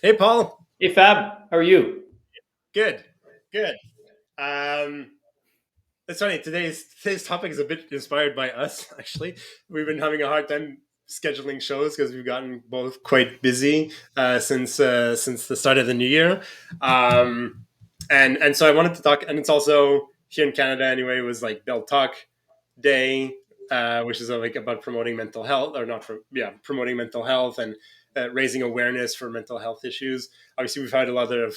Hey, Paul. Hey Fab, how are you? Good, good. Um, it's funny. Today's topic is a bit inspired by us. Actually, we've been having a hard time scheduling shows because we've gotten both quite busy since the start of the new year. Um, and so I wanted to talk, and it's also here in Canada anyway. It was like Bell Talk Day, which is like about promoting mental health, or not from promoting mental health and raising awareness for mental health issues. Obviously, we've had a lot of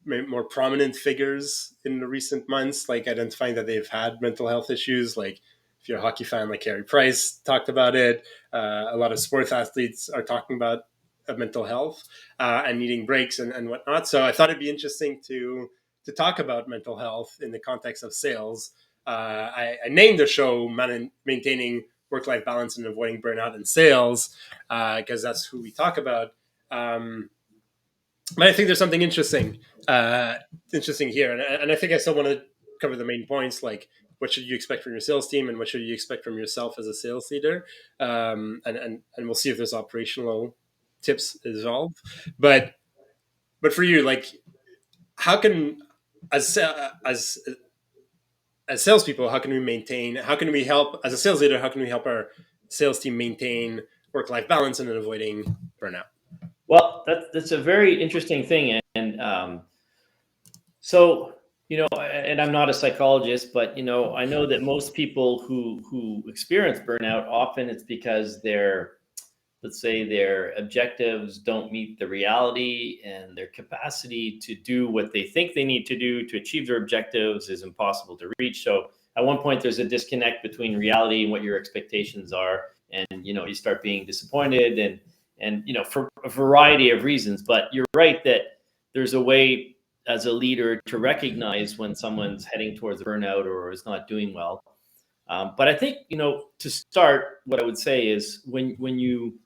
more prominent figures in the recent months, like identifying that they've had mental health issues. Like if you're a hockey fan, like Carey Price talked about it. A lot of sports athletes are talking about mental health and needing breaks and whatnot. So I thought it'd be interesting to talk about mental health in the context of sales. I named the show Maintaining Work-Life Balance and Avoiding Burnout in Sales because that's who we talk about. But I think there's something uh, interesting here, and I think I still want to cover the main points, like what should you expect from your sales team, and what should you expect from yourself as a sales leader, and we'll see if there's operational tips involved. But but for you, like, how can as as as salespeople, how can we maintain? How can we help as a sales leader? How can we help our sales team maintain work-life balance and avoiding burnout? Well, that's a very interesting thing, and so and I'm not a psychologist, but I know that most people who experience burnout often it's because let's say their objectives don't meet the reality, and their capacity to do what they think they need to do to achieve their objectives is impossible to reach. So at one point, there's a disconnect between reality and what your expectations are, and you start being disappointed, and for a variety of reasons. But you're right that there's a way as a leader to recognize when someone's heading towards burnout or is not doing well. But I think to start, what I would say is when you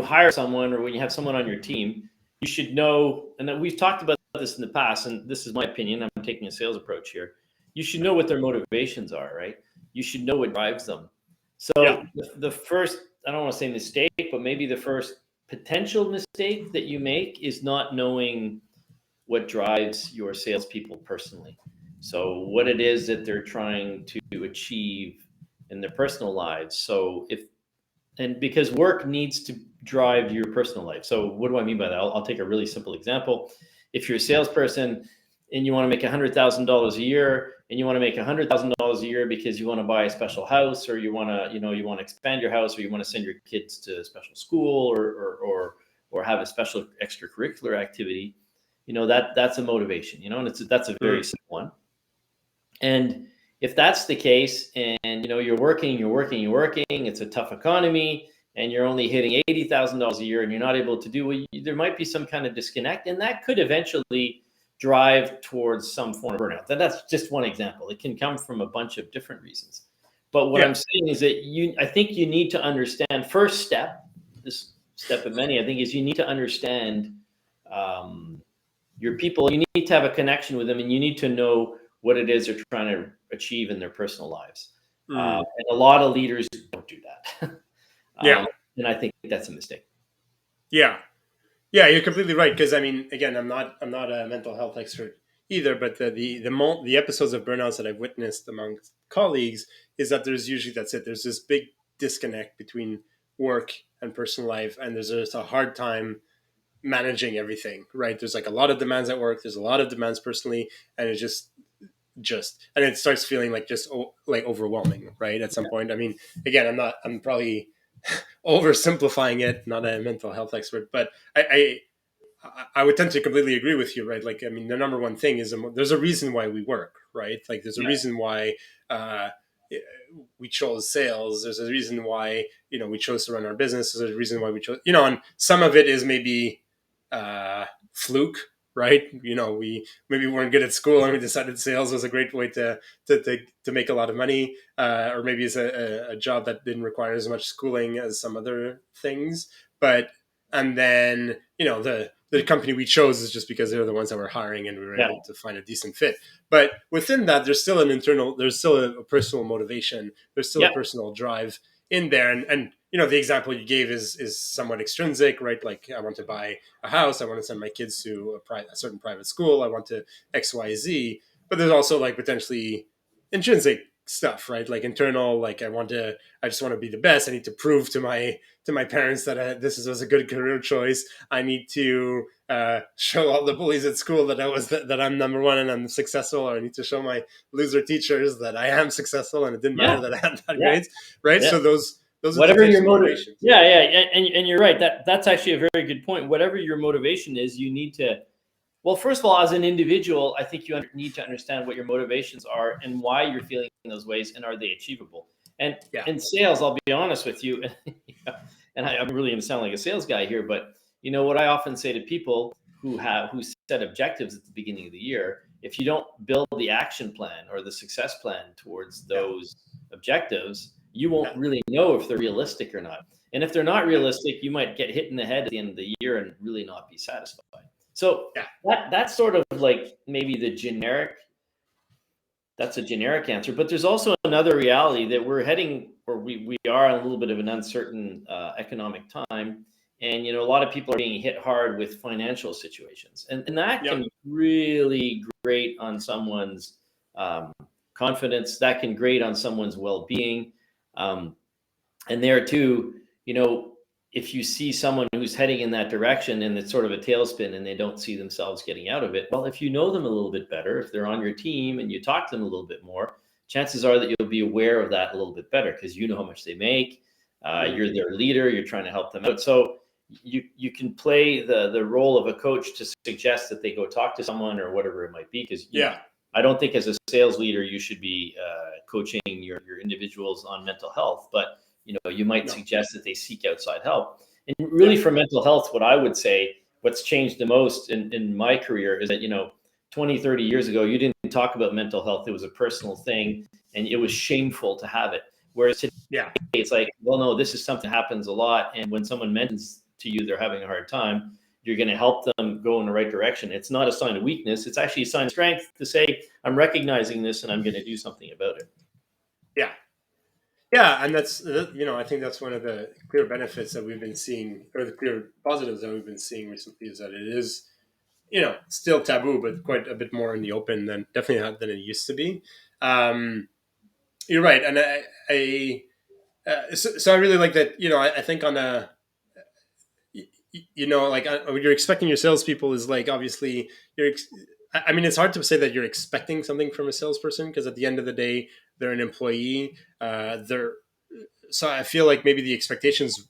hire someone or when you have someone on your team, you should know, and that we've talked about this in the past, and this is my opinion, I'm taking a sales approach here. You should know what their motivations are, right? You should know what drives them. Yeah. So the first, I don't want to say mistake, but maybe the first potential mistake that you make is not knowing what drives your salespeople personally. So what it is that they're trying to achieve in their personal lives. So if and because work needs to drive your personal life. So what do I mean by that? I'll take a really simple example. If you're a salesperson and you want to make $100,000 a year, and you want to make $100,000 a year because you want to buy a special house, or you want to, you want to expand your house, or you want to send your kids to a special school, or have a special extracurricular activity, that's a motivation, and that's a very Mm. simple one. And if that's the case, and you're working, it's a tough economy, and you're only hitting $80,000 a year, and you're not able to do it, there might be some kind of disconnect, and that could eventually drive towards some form of burnout. That's just one example. It can come from a bunch of different reasons. But what Yeah. I'm saying is that I think you need to understand. First step, this step of many, I think, is you need to understand your people. You need to have a connection with them, and you need to know what it is they're trying to achieve in their personal lives. Mm. And a lot of leaders don't do that. Yeah. And I think that's a mistake. Yeah. Yeah, you're completely right. Because I mean, again, I'm not a mental health expert either. But the episodes of burnouts that I've witnessed amongst colleagues is that there's usually that's it. There's this big disconnect between work and personal life, and there's just a hard time managing everything. Right? There's like a lot of demands at work. There's a lot of demands personally, and it just and it starts feeling like just like overwhelming. Right? At some point. I mean, again, I'm probably oversimplifying it. Not a mental health expert, but I would tend to completely agree with you, right? Like, I mean, the number one thing is there's a reason why we work, right? Like, there's a Yeah. reason why uh, we chose sales. There's a reason why we chose to run our business. There's a reason why we chose, and some of it is maybe fluke, right? We maybe weren't good at school and we decided sales was a great way to make a lot of money, or maybe it's a job that didn't require as much schooling as some other things, but and then the company we chose is just because they're the ones that were hiring and we were Yeah. able to find a decent fit. But within that, there's still a personal motivation. There's still a Yeah. personal drive in there. And the example you gave is somewhat extrinsic, right? Like I want to buy a house, I want to send my kids to a certain private school, I want to XYZ. But there's also like potentially intrinsic stuff, right? Like internal, like I just want to be the best. I need to prove to my parents that was a good career choice. I need to show all the bullies at school that I'm number one and I'm successful. Or I need to show my loser teachers that I am successful and it didn't matter Yeah, that I had bad yeah, grades, right? yeah. So those are the Whatever types your of motive, motivations. yeah, and you're right. That's actually a very good point. Whatever your motivation is, you need to. Well, first of all, as an individual, I think you need to understand what your motivations are and why you're feeling those ways, and are they achievable? And Yeah, in sales, I'll be honest with you, and I'm really going to sound like a sales guy here, but what I often say to people who set objectives at the beginning of the year, if you don't build the action plan or the success plan towards yeah, those objectives, you won't yeah, really know if they're realistic or not. And if they're not yeah, realistic, you might get hit in the head at the end of the year and really not be satisfied. So yeah, that's sort of like maybe the generic. That's a generic answer, but there's also another reality that we're heading, or we are in a little bit of an uncertain economic time, and a lot of people are being hit hard with financial situations, and that yeah, can really grate on someone's um, confidence. That can grate on someone's well-being. Um, and there too, if you see someone who's heading in that direction and it's sort of a tailspin and they don't see themselves getting out of it, well, if you know them a little bit better, if they're on your team and you talk to them a little bit more, chances are that you'll be aware of that a little bit better because you know how much they make. mhm, You're their leader, you're trying to help them out. So you can play the role of a coach to suggest that they go talk to someone or whatever it might be, because yeah, I don't think as a sales leader you should be coaching your individuals on mental health, but you might no, suggest that they seek outside help. And yeah, really, for mental health, what I would say, what's changed the most in my career is that 20, 30 years ago, you didn't talk about mental health. It was a personal thing and it was shameful to have it. Whereas today yeah, it's like, well, no, this is something that happens a lot, and when someone mentions to you they're having a hard time, you're going to help them go in the right direction. It's not a sign of weakness, it's actually a sign of strength to say, I'm recognizing this and I'm going to do something about it. yeah. Yeah, and that's I think that's one of the clear benefits that we've been seeing, or the clear positives that we've been seeing recently, is that it is still taboo, but quite a bit more in the open than definitely than it used to be. Um, you're right, and so I really like that. I think on a like what you're expecting your salespeople is like obviously I mean, it's hard to say that you're expecting something from a salesperson because at the end of the day, they're an employee. They're So I feel like maybe the expectations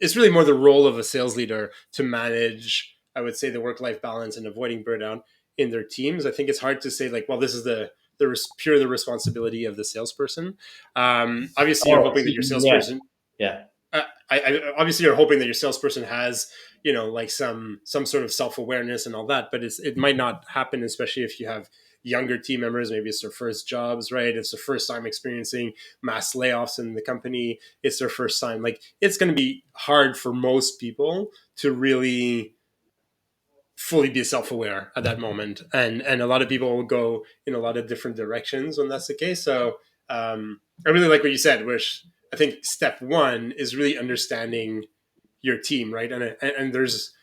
is really more the role of a sales leader to manage, I would say, the work life balance and avoiding burnout in their teams. I think it's hard to say like, well, this is the responsibility of the salesperson. Obviously, you're Oh, hoping that your yeah, salesperson. yeah. Obviously you're hoping that your salesperson has like some sort of self-awareness and all that, but it might not happen, especially if you have younger team members. Maybe it's their first jobs, right? It's their first time experiencing mass layoffs in the company. It's their first time. Like, it's going to be hard for most people to really fully be self-aware at that moment, and a lot of people will go in a lot of different directions when that's the case. So I really like what you said, which I think step one is really understanding your team, right? And there's,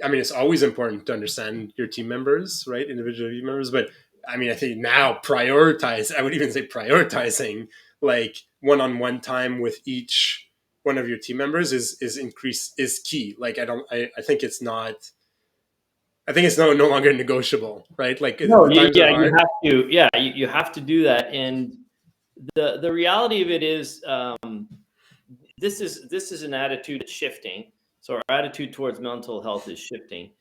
I mean, it's always important to understand your team members, right? Individual team members. But I mean, I think now I would even say prioritizing like one-on-one time with each one of your team members is key. Like, I think it's not, I think it's no longer negotiable, right? Like, No, the times are yeah, you hard. have to. Yeah, you have to do that. And the reality of it is, this is an attitude that's shifting. So our attitude towards mental health is shifting,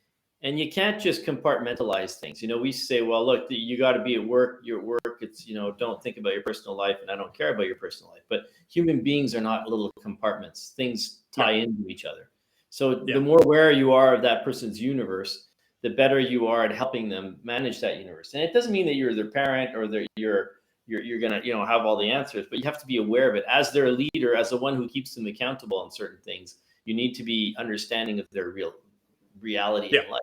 and you can't just compartmentalize things. We say, well, look, you got to be at work. You're at work. It's don't think about your personal life, and I don't care about your personal life. But human beings are not little compartments. Things No, tie into each other. So the yeah, more aware you are of that person's universe, the better you are at helping them manage that universe. And it doesn't mean that you're their parent or that you're gonna have all the answers, but you have to be aware of it as their leader, as the one who keeps them accountable on certain things. You need to be understanding of their reality yeah, in life.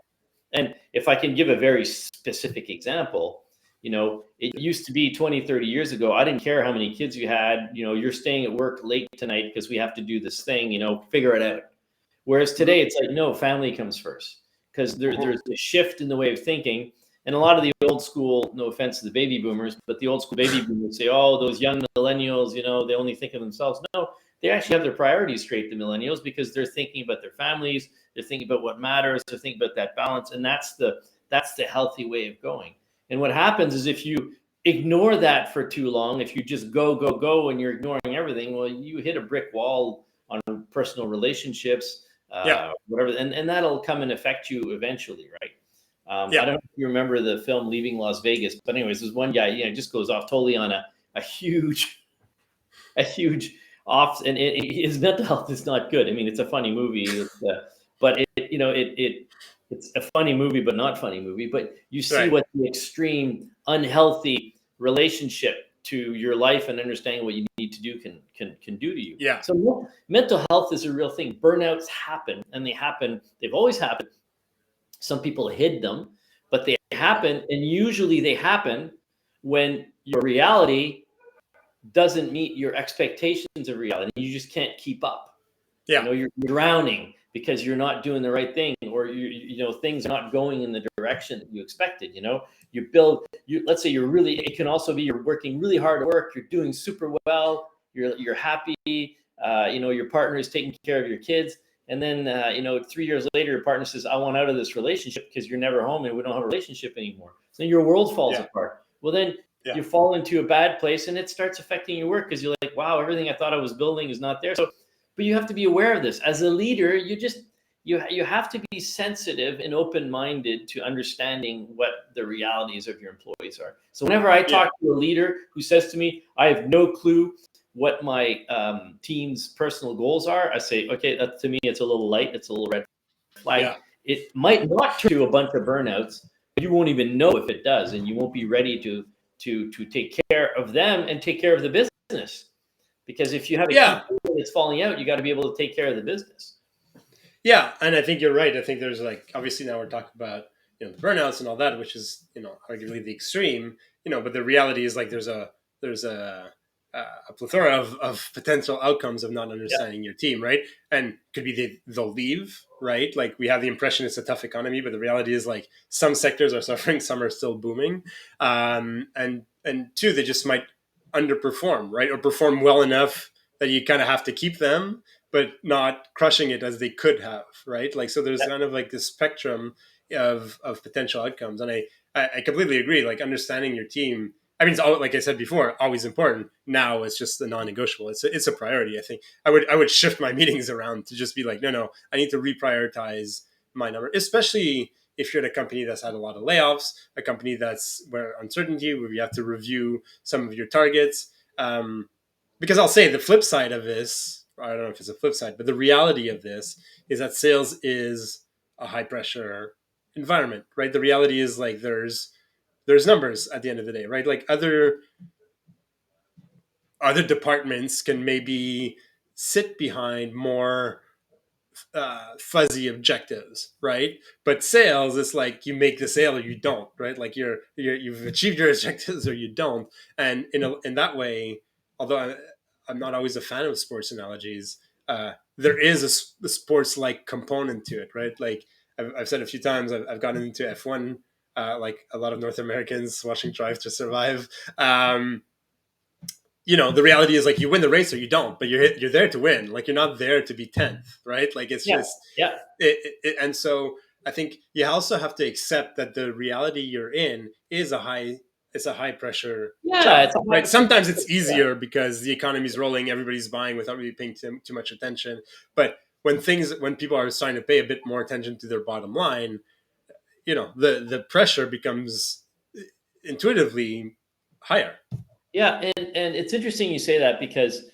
And if I can give a very specific example, It used to be 20, 30 years ago. I didn't care how many kids you had. You're staying at work late tonight because we have to do this thing, figure it out. Whereas today it's like, no, family comes first, because there's a shift in the way of thinking. And a lot of the old school, no offense to the baby boomers, but the old school baby boomers say, oh, those young millennials, they only think of themselves. No, they actually have their priorities straight, the millennials, because they're thinking about their families. They're thinking about what matters. They're thinking about that balance. And that's the healthy way of going. And what happens is, if you ignore that for too long, if you just go, and you're ignoring everything, well, you hit a brick wall on personal relationships, whatever, and that'll come and affect you eventually, right? I don't know if you remember the film Leaving Las Vegas, but anyways, there's one guy, just goes off totally on a huge off, and his mental health is not good. I mean, it's a funny movie, but it's a funny movie, but not funny movie. But you see what the extreme unhealthy relationship to your life and understanding what you need to do can do to you. Yeah. So mental health is a real thing. Burnouts happen, and they've always happened. Some people hid them, but they happen, and usually they happen when your reality doesn't meet your expectations of reality. You just can't keep up. Yeah. You're drowning because you're not doing the right thing, or things are not going in the direction that you expected. Let's say it can also be you're working really hard at work, you're doing super well, you're happy, your partner is taking care of your kids. And then, 3 years later, your partner says, I want out of this relationship because you're never home and we don't have a relationship anymore. So your world falls apart. Well, then you fall into a bad place, and it starts affecting your work, because you're like, wow, everything I thought I was building is not there. So, but you have to be aware of this. As a leader, you have to be sensitive and open-minded to understanding what the realities of your employees are. So whenever I talk to a leader who says to me, I have no clue what my team's personal goals are, I say, okay, that, to me, it's a little light. It's a little red flag. Yeah. It might not turn to a bunch of burnouts, but you won't even know if it does, and you won't be ready to take care of them and take care of the business. Because if you have a team that's falling out, you got to be able to take care of the business. Yeah, and I think you're right. I think there's obviously now we're talking about the burnouts and all that, which is arguably the extreme. But the reality is there's a plethora of potential outcomes of not understanding your team, right? And could be they'll leave, right? We have the impression it's a tough economy, but the reality is some sectors are suffering, some are still booming, and two, they just might underperform, right, or perform well enough that you kind of have to keep them, but not crushing it as they could have, right? So there's kind of this spectrum of potential outcomes, and I completely agree. Understanding your team, I mean, it's like I said before, always important. Now it's just a non-negotiable. It's a priority. I think I would shift my meetings around to just be no, I need to reprioritize my number, especially if you're at a company that's had a lot of layoffs, a company that's where uncertainty, where you have to review some of your targets. Because I'll say the flip side of this, I don't know if it's a flip side, but the reality of this is that sales is a high pressure environment, right? The reality is there's numbers at the end of the day, right? Other departments can maybe sit behind more fuzzy objectives, right? But sales, it's you make the sale or you don't, right? You've achieved your objectives or you don't. And in that way, although I'm not always a fan of sports analogies, there is a sports-like component to it, right? I've said a few times, I've gotten into F1, like a lot of North Americans watching Drive to Survive. The reality is you win the race or you don't, but you're there to win. You're not there to be 10th, right? And so I think you also have to accept that the reality you're in is a high pressure job, right? Sometimes it's easier because the economy's rolling, everybody's buying without really paying too much attention. But when people are starting to pay a bit more attention to their bottom line, the pressure becomes intuitively higher. Yeah, and it's interesting you say that, because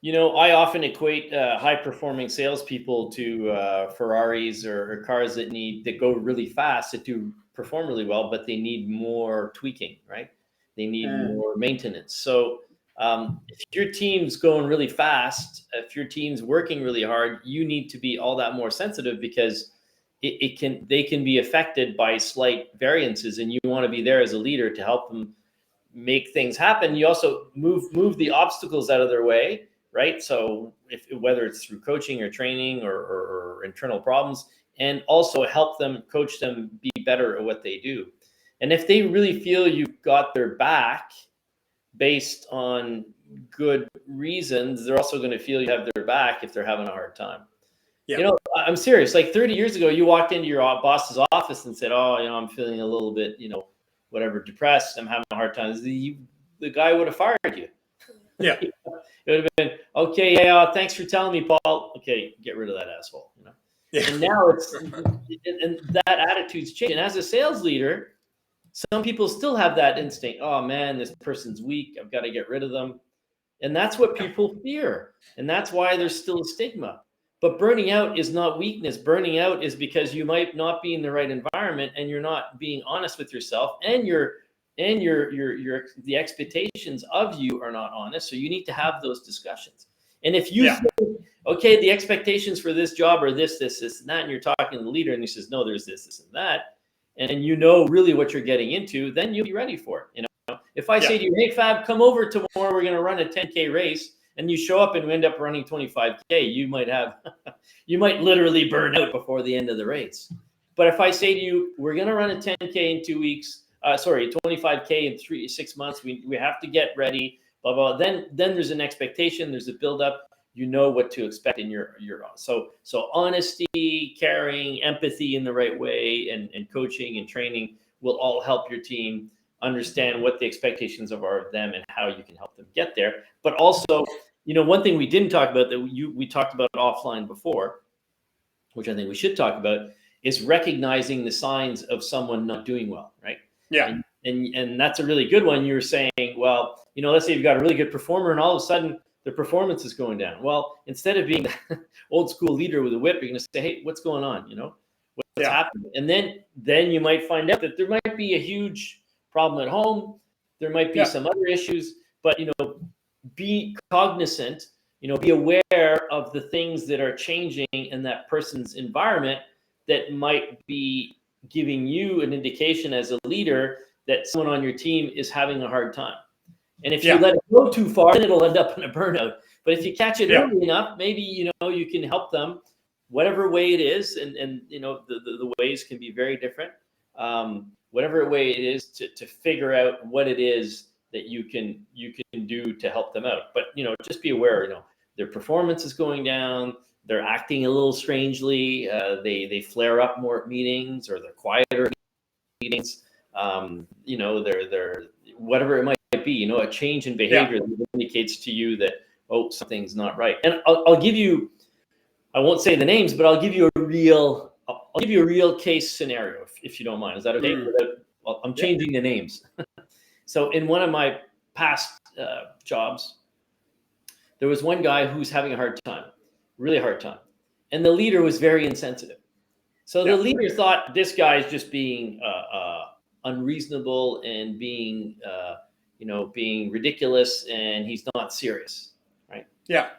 I often equate high-performing salespeople to Ferraris or cars that go really fast, that do perform really well, but they need more tweaking, right? They need more maintenance. So if your team's going really fast, if your team's working really hard, you need to be all that more sensitive, because they can be affected by slight variances, and you want to be there as a leader to help them make things happen. You also move the obstacles out of their way, right? So whether it's through coaching or training or internal problems, and also help them, coach them be better at what they do. And if they really feel you've got their back based on good reasons, they're also going to feel you have their back if they're having a hard time. Yeah. You know, I'm serious. Like 30 years ago, you walked into your boss's office and said, "Oh, I'm feeling a little bit, whatever, depressed. I'm having a hard time." The guy would have fired you. Yeah. It would have been, "Okay, yeah, thanks for telling me, Paul. Okay, get rid of that asshole." Yeah. And now and that attitude's changed. And as a sales leader, some people still have that instinct. "Oh man, this person's weak. I've got to get rid of them." And that's what people fear. And that's why there's still a stigma. But burning out is not weakness. Burning out is because you might not be in the right environment, and you're not being honest with yourself, and the expectations of you are not honest. So you need to have those discussions. And if you think, okay, the expectations for this job are this, and that, and you're talking to the leader and he says, "No, there's this, and that," and you know really what you're getting into, then you'll be ready for it. If I say to you, "Hey, Fab, come over tomorrow, we're going to run a 10K race," and you show up and we end up running 25K, you might literally burn out before the end of the race. But if I say to you, "We're going to run a 10K in 2 weeks, 25K in 6 months, we have to get ready, blah, blah," then there's an expectation, there's a buildup, you know what to expect in your so honesty, caring, empathy in the right way, and coaching and training will all help your team understand what the expectations are of them and how you can help them get there. But also, one thing we didn't talk about that we talked about offline before, which I think we should talk about, is recognizing the signs of someone not doing well, right? Yeah. And that's a really good one. You were saying, well, let's say you've got a really good performer and all of a sudden the performance is going down. Well, instead of being the old school leader with a whip, you're going to say, "Hey, what's going on? What's happening?" And then you might find out that there might be a huge problem at home. There might be some other issues, but be cognizant, be aware of the things that are changing in that person's environment that might be giving you an indication as a leader that someone on your team is having a hard time. And if you let it go too far, then it'll end up in a burnout. But if you catch it early enough, maybe you can help them whatever way it is, and the ways can be very different. Whatever way it is to figure out what it is that you can do to help them out. But just be aware, their performance is going down, they're acting a little strangely, they flare up more at meetings, or they're quieter at meetings. They're whatever it might be, a change in behavior that indicates to you that, oh, something's not right. And I'll give you, I won't say the names, but I'll give you a real case scenario, if you don't mind. Is that okay? I'm changing the names. So in one of my past jobs, there was one guy who's having a hard time, really hard time. And the leader was very insensitive. So the leader thought this guy is just being unreasonable and being ridiculous, and he's not serious, right? Yeah.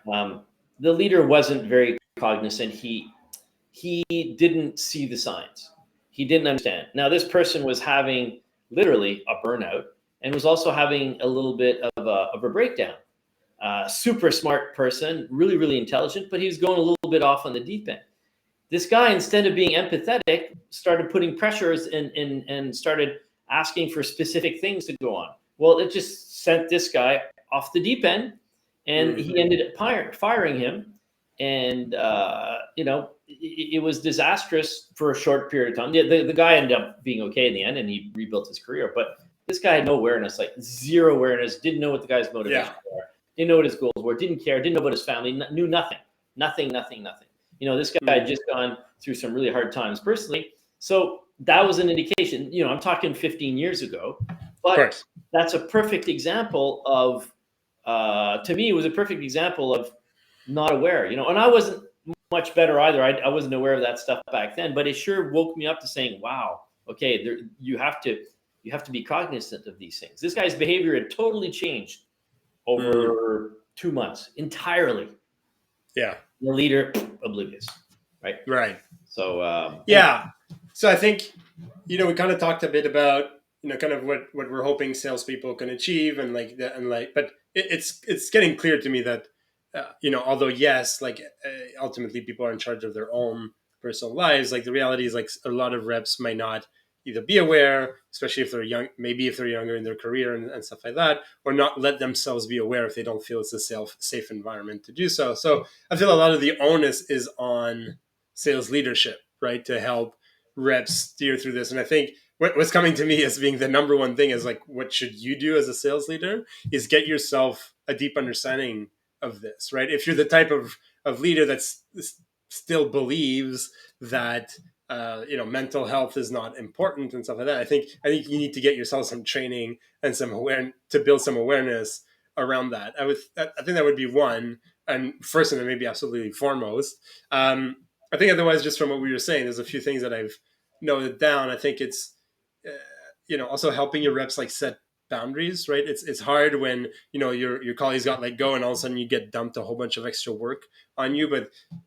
The leader wasn't very cognizant. He didn't see the signs. He didn't understand. Now, this person was having literally a burnout and was also having a little bit of a breakdown. Super smart person, really, really intelligent, but he was going a little bit off on the deep end. This guy, instead of being empathetic, started putting pressures and started asking for specific things to go on. Well, it just sent this guy off the deep end, and he ended up firing him. And, it was disastrous for a short period of time. The guy ended up being okay in the end, and he rebuilt his career. But this guy had no awareness, like zero awareness, didn't know what the guy's motivations were, didn't know what his goals were, didn't care, didn't know about his family, knew nothing. This guy had just gone through some really hard times personally. So that was an indication, I'm talking 15 years ago, but that's a perfect example of, to me, it was a perfect example of not aware, and I wasn't much better either. I wasn't aware of that stuff back then, but it sure woke me up to saying, wow, okay, you have to be cognizant of these things. This guy's behavior had totally changed over 2 months entirely. Yeah. The leader, oblivious, right? Right. So anyway, Yeah. So I think, we kind of talked a bit about, kind of what we're hoping salespeople can achieve, and like that, and like, but it's getting clear to me that, although yes, like ultimately people are in charge of their own personal lives, like the reality is like a lot of reps might not either be aware, especially if they're young, maybe if they're younger in their career and stuff like that, or not let themselves be aware if they don't feel it's a safe environment to do so. So I feel a lot of the onus is on sales leadership, right, to help reps steer through this. And I think what's coming to me as being the number one thing is like, what should you do as a sales leader is get yourself a deep understanding of this, right? If you're the type of leader that's still believes that mental health is not important and stuff like that, I think you need to get yourself some training and some awareness to build some awareness around that. I think that would be one, and first, and then maybe absolutely foremost. I think otherwise, just from what we were saying, there's a few things that I've noted down. I think it's also helping your reps like set boundaries, right? It's hard when your colleagues got let go and all of a sudden you get dumped a whole bunch of extra work on you.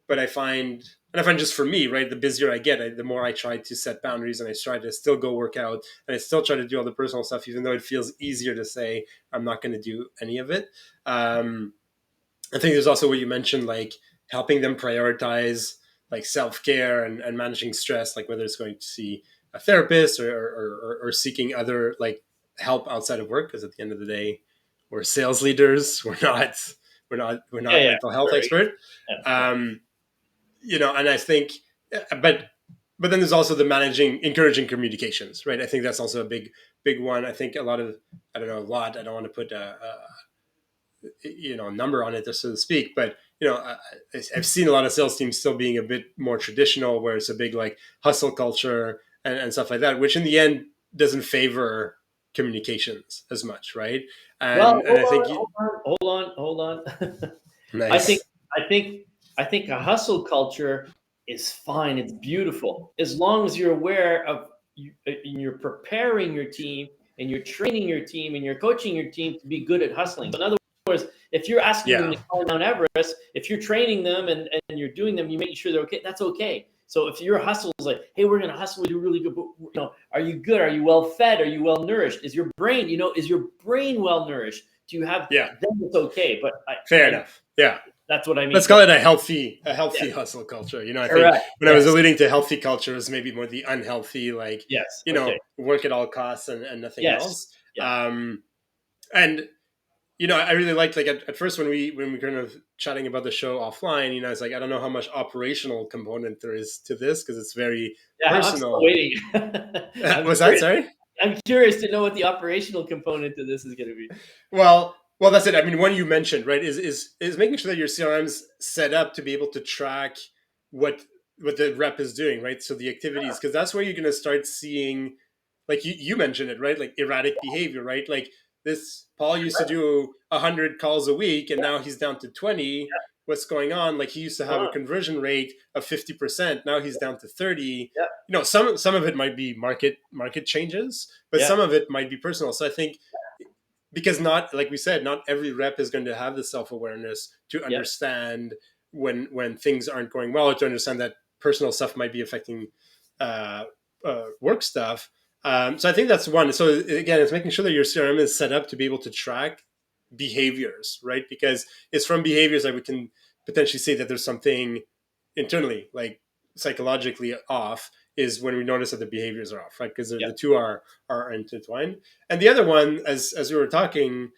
But I find just for me, right, the busier I get, the more I try to set boundaries, and I try to still go work out, and I still try to do all the personal stuff, even though it feels easier to say I'm not going to do any of it. I think there's also what you mentioned, like helping them prioritize like self-care and managing stress, like whether it's going to see a therapist or seeking other like help outside of work. Because at the end of the day, we're sales leaders. We're not yeah, mental health sure, expert. yeah, sure. Um, and I think, but then there's also the encouraging communications, right? I think that's also a big one. I think a lot of, I don't know, a lot. I don't want to put number on it, so to speak, but I've seen a lot of sales teams still being a bit more traditional, where it's a big like hustle culture and stuff like that, which in the end doesn't favor communications as much, right? Well, And I think hold on. I think, nice. I think, I think a hustle culture is fine. It's beautiful as long as you're aware of you, and you're preparing your team and you're training your team and you're coaching your team to be good at hustling. So in other words, if you're asking them Yeah, to climb Mount Everest, if you're training them and you're doing them, you make sure they're okay. That's okay. So if your hustle is like, hey, we're gonna hustle, we do really good, but are you good? Are you well fed? Are you well nourished? Is your brain, is your brain well nourished? Do you have? yeah, Then it's okay. But fair enough. Yeah, that's what I mean. let's call But it a healthy yes, hustle culture. I think correct. when I was Yes, alluding to healthy culture, it was maybe more the unhealthy, like yes. Okay. work at all costs and nothing Yes. else. Yeah. And I really liked, like at first when we kind of chatting about the show offline, it's like I don't know how much operational component there is to this because it's very Yeah. I'm still personal. waiting. I'm Was that curious. sorry? I'm curious to know what the operational component to this is going to be. Well, that's it. I mean, one you mentioned, right, is making sure that your CRM's set up to be able to track what what the rep is doing, right? So the activities, because that's where you're going to start seeing, like you mentioned it, right? Like erratic behavior, right? Like this Paul used to do 100 calls a week, and now he's down to 20. What's going on? Like he used to have a Huh. conversion rate of 50%. Now he's down to 30. Yeah. Some of it might be market changes, but Yeah. some of it might be personal. So I think, because not, like we said, not every rep is going to have the self-awareness to Yeah. understand when things aren't going well, or to understand that personal stuff might be affecting uh, work stuff. So I think that's one. So again, it's making sure that your CRM is set up to be able to track behaviors, right? Because it's from behaviors that we can potentially say that there's something internally, like psychologically off, is when we notice that the behaviors are off, right? Because Yeah. the two are intertwined. And the other one, as we were talking,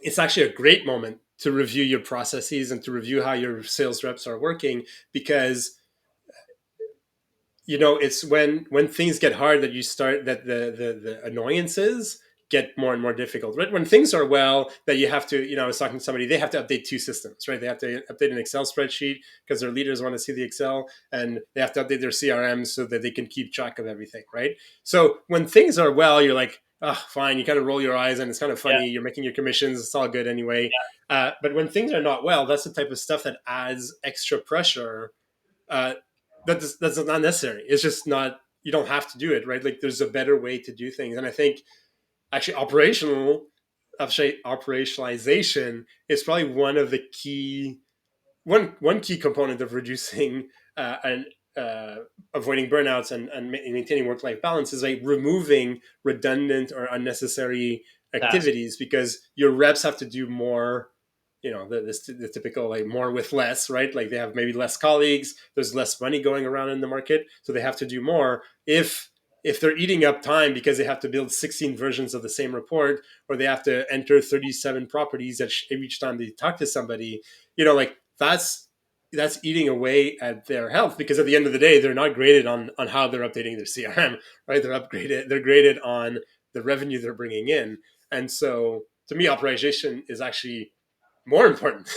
it's actually a great moment to review your processes and to review how your sales reps are working, because it's when things get hard that you start that the annoyances get more and more difficult, right? When things are well, that you have to, I was talking to somebody, they have to update two systems, right? They have to update an Excel spreadsheet because their leaders want to see the Excel, and they have to update their CRM so that they can keep track of everything, right? So when things are well, you're like, oh, fine, you kind of roll your eyes and it's kind of Yeah. funny, you're making your commissions, it's all good anyway. But when things are not well, that's the type of stuff that adds extra pressure. uh, that's not necessary. It's just not. You don't have to do it, right? Like there's a better way to do things, and I think actually operationalization is probably one key component of reducing and avoiding burnouts and maintaining work-life balance is like removing redundant or unnecessary Task. activities, because your reps have to do more, the typical like more with less, right? Like they have maybe less colleagues, there's less money going around in the market, so they have to do more. If they're eating up time because they have to build 16 versions of the same report, or they have to enter 37 properties each time they talk to somebody, like that's eating away at their health, because at the end of the day they're not graded on how they're updating their CRM, right? They're graded on the revenue they're bringing in. And so to me, optimization is actually more important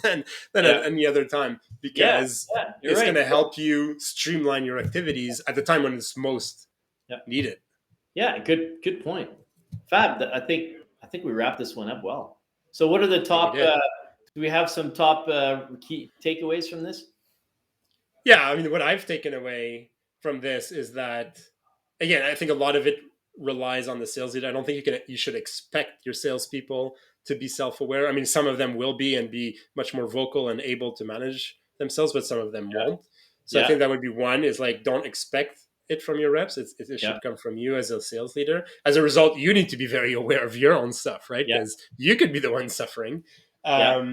than Yeah. at any other time, Yeah. because Yeah. You're it's going right. to help you streamline your activities at the time when it's most Yeah. needed. Yeah. Good point. Fab. I think we wrapped this one up well. So what are the I think we top? did. Do we have some top key takeaways from this? Yeah, I mean, what I've taken away from this is that, again, I think a lot of it relies on the sales leader. I don't think you should expect your salespeople to be self-aware. I mean, some of them will be and be much more vocal and able to manage themselves, but some of them won't. So I Yeah. think that would be one, is like, don't expect it from your reps. It Yeah. should come from you as a sales leader. As a result, you need to be very aware of your own stuff, right? Yeah. Because you could be the one suffering. Yeah.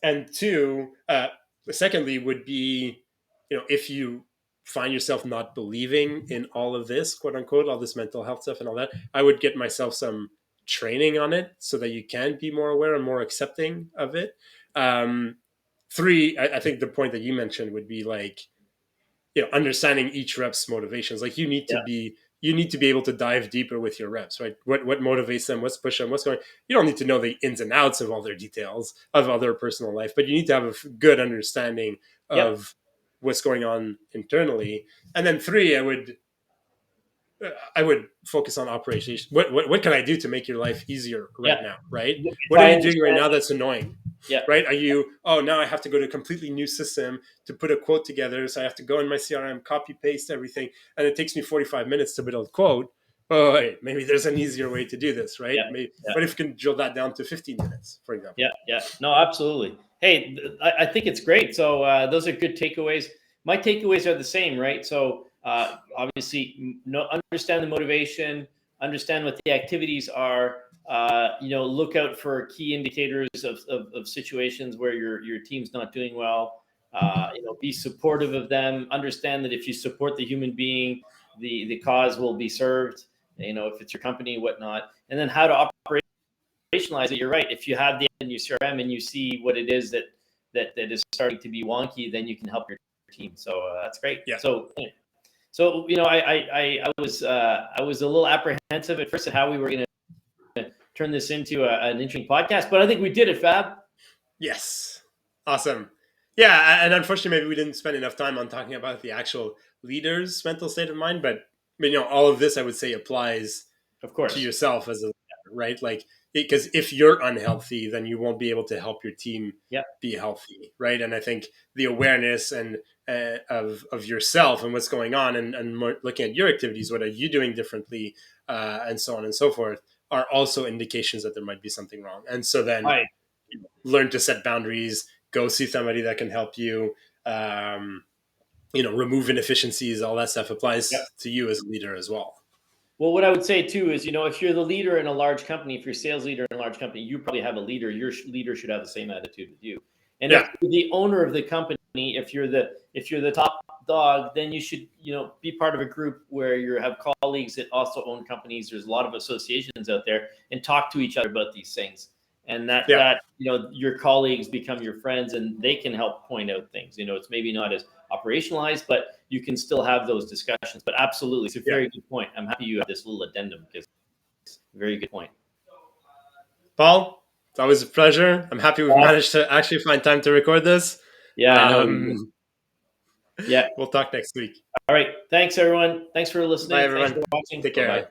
And two, secondly, would be, if you find yourself not believing in all of this, quote unquote, all this mental health stuff and all that, I would get myself some training on it so that you can be more aware and more accepting of it. Three, I think the point that you mentioned would be like, understanding each rep's motivations. Like you need to be able to dive deeper with your reps, right? What motivates them, what's push them, what's going. You don't need to know the ins and outs of all their details of other personal life, but you need to have a good understanding Yep. of what's going on internally. And then three, I would focus on operations. What can I do to make your life easier right Yeah. now, right? If What are I you doing right understand. now that's annoying? Yeah. Right? Are you, now I have to go to a completely new system to put a quote together. So I have to go in my CRM, copy, paste everything. And it takes me 45 minutes to build a quote. Oh, wait, maybe there's an easier way to do this, right? Yeah. Maybe, Yeah. what if you can drill that down to 15 minutes, for example? Yeah, yeah, no, absolutely. Hey, I think it's great. So those are good takeaways. My takeaways are the same, right? So obviously, understand the motivation, understand what the activities are. Look out for key indicators of situations where your team's not doing well. Be supportive of them. Understand that if you support the human being, the cause will be served. If it's your company, whatnot, and then how to operate. Operationalize it. You're right. If you have the in your CRM and you see what it is that is starting to be wonky, then you can help your team. So that's great. Yeah. So I was a little apprehensive at first at how we were going to turn this into an interesting podcast, but I think we did it, Fab. Yes. Awesome. Yeah, and unfortunately, maybe we didn't spend enough time on talking about the actual leader's mental state of mind. But all of this, I would say, applies Of course to yourself as a leader, right? Like, because if you're unhealthy, then you won't be able to help your team be healthy, right? And I think the awareness and of yourself and what's going on, and more looking at your activities, what are you doing differently, and so on and so forth, are also indications that there might be something wrong. And so then learn to set boundaries, go see somebody that can help you, remove inefficiencies. All that stuff applies to you as a leader as well. Well, what I would say too is, if you're the leader in a large company, if you're sales leader in a large company, you probably have a leader. Your leader should have the same attitude with you. And if you're the owner of the company, if you're the top dog, then you should, be part of a group where you have colleagues that also own companies. There's a lot of associations out there, and talk to each other about these things. And that your colleagues become your friends, and they can help point out things. It's maybe not as operationalized, but you can still have those discussions. But absolutely, it's a very good point. I'm happy you have this little addendum, because it's a very good point. Paul, it's always a pleasure. I'm happy we've managed to actually find time to record this. Yeah, I know. Yeah. We'll talk next week. All right. Thanks, everyone. Thanks for listening. Bye, everyone. Thanks for watching. Take care. Bye-bye.